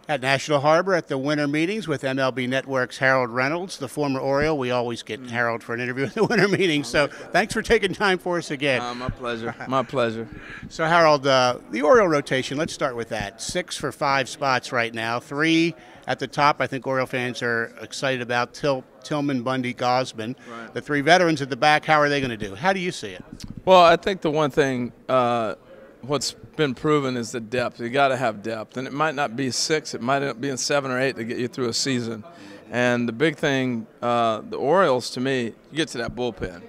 At National Harbor at the winter meetings with MLB Network's Harold Reynolds, the former Oriole. We always get Harold for an interview at the winter meetings, so thanks for taking time for us again. My pleasure. My pleasure. So, Harold, the Oriole rotation, let's start with that. 6 for 5 spots right now. 3 at the top, I think Oriole fans are excited about. Tillman, Bundy, Gosman. Right. The 3 veterans at the back, how are they going to do? How do you see it? Well, I think the one thing what's been proven is the depth. You got to have depth, and it might not be 6. It might end up being 7 or 8 to get you through a season. And the big thing, the Orioles, to me, you get to that bullpen,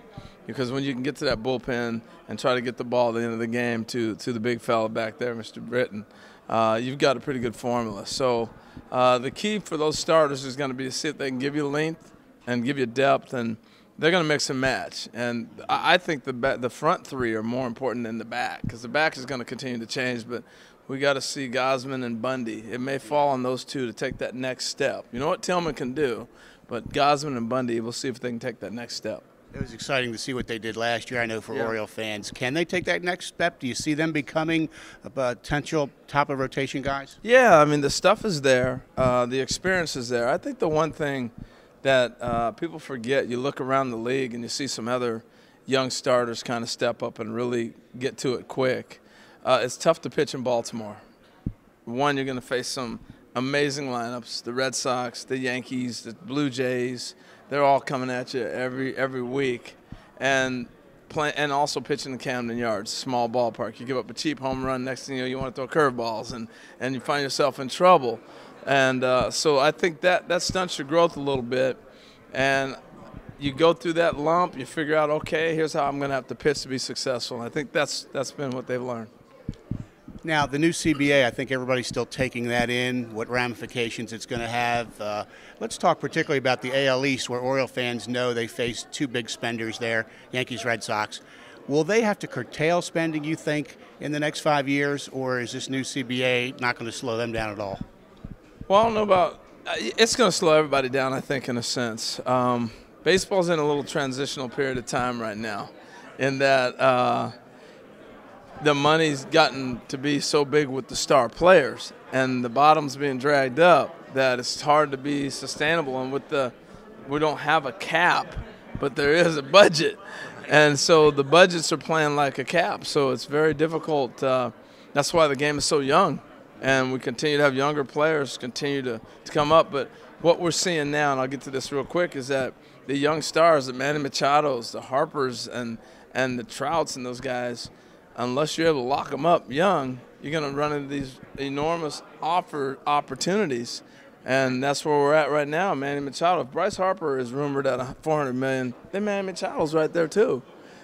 because when you can get to that bullpen and try to get the ball at the end of the game to the big fella back there, Mr. Britton, you've got a pretty good formula. So the key for those starters is going to be to see if they can give you length and give you depth, and they're going to mix and match. And I think the front 3 are more important than the back, because the back is going to continue to change, but we got to see Gosman and Bundy. It may fall on those 2 to take that next step. You know what Tillman can do, but Gosman and Bundy, we'll see if they can take that next step. It was exciting to see what they did last year, I know, for Oriole fans. Can they take that next step? Do you see them becoming a potential top-of-rotation guys? Yeah, I mean, the stuff is there. The experience is there. I think the one thing that people forget, you look around the league and you see some other young starters kind of step up and really get to it quick. It's tough to pitch in Baltimore. One, you're going to face some amazing lineups, the Red Sox, the Yankees, the Blue Jays. They're all coming at you every week. And also pitching in Camden Yards, small ballpark. You give up a cheap home run, next thing you know, you want to throw curveballs, and you find yourself in trouble. And so I think that stunts your growth a little bit. And you go through that lump, you figure out, okay, here's how I'm going to have to pitch to be successful. And I think that's been what they've learned. Now, the new CBA, I think everybody's still taking that in, what ramifications it's going to have. Let's talk particularly about the AL East, where Oriole fans know they face 2 big spenders there, Yankees, Red Sox. Will they have to curtail spending, you think, in the next 5 years, or is this new CBA not going to slow them down at all? Well, I don't know about – it's going to slow everybody down, I think, in a sense. Baseball's in a little transitional period of time right now, in that the money's gotten to be so big with the star players, and the bottom's being dragged up, that it's hard to be sustainable. And we don't have a cap, but there is a budget, and so the budgets are playing like a cap. So it's very difficult. That's why the game is so young, and we continue to have younger players continue to come up. But what we're seeing now, and I'll get to this real quick, is that the young stars, the Manny Machados, the Harpers, and the Trouts and those guys, unless you're able to lock them up young, you're going to run into these enormous opportunities. And that's where we're at right now. Manny Machado. If Bryce Harper is rumored at $400 million, then Manny Machado's right there too.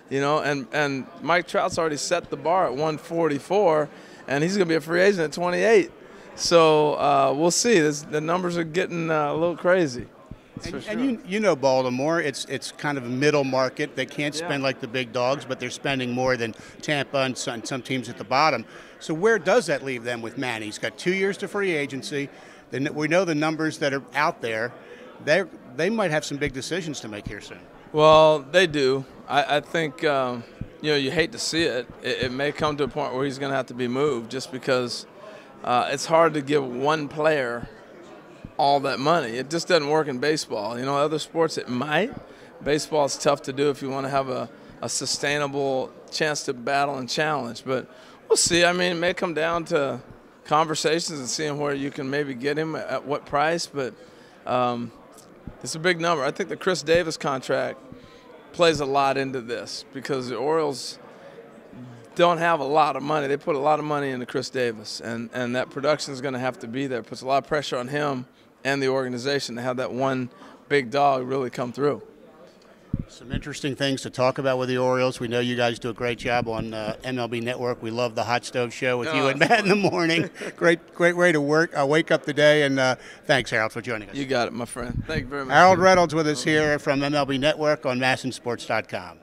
You know, and Mike Trout's already set the bar at 144, and he's going to be a free agent at 28. So we'll see. The numbers are getting a little crazy. And you know Baltimore, it's kind of a middle market. They can't spend like the big dogs, but they're spending more than Tampa and some teams at the bottom. So where does that leave them with Manny? He's got 2 years to free agency. We know the numbers that are out there. They might have some big decisions to make here soon. Well, they do. I think you hate to see it. It may come to a point where he's going to have to be moved, just because it's hard to give one player all that money. It just doesn't work in baseball. You know, other sports it might. Baseball is tough to do if you want to have a sustainable chance to battle and challenge. But we'll see. I mean, it may come down to conversations and seeing where you can maybe get him at what price. But it's a big number. I think the Chris Davis contract plays a lot into this, because the Orioles don't have a lot of money. They put a lot of money into Chris Davis, and that production is going to have to be there. It puts a lot of pressure on him and the organization to have that one big dog really come through. Some interesting things to talk about with the Orioles. We know you guys do a great job on MLB Network. We love the Hot Stove Show with you and Matt in the morning. Great way to wake up the day. And thanks, Harold, for joining us. You got it, my friend. Thank you very much. Harold Reynolds with us here from MLB Network on MASNsports.com.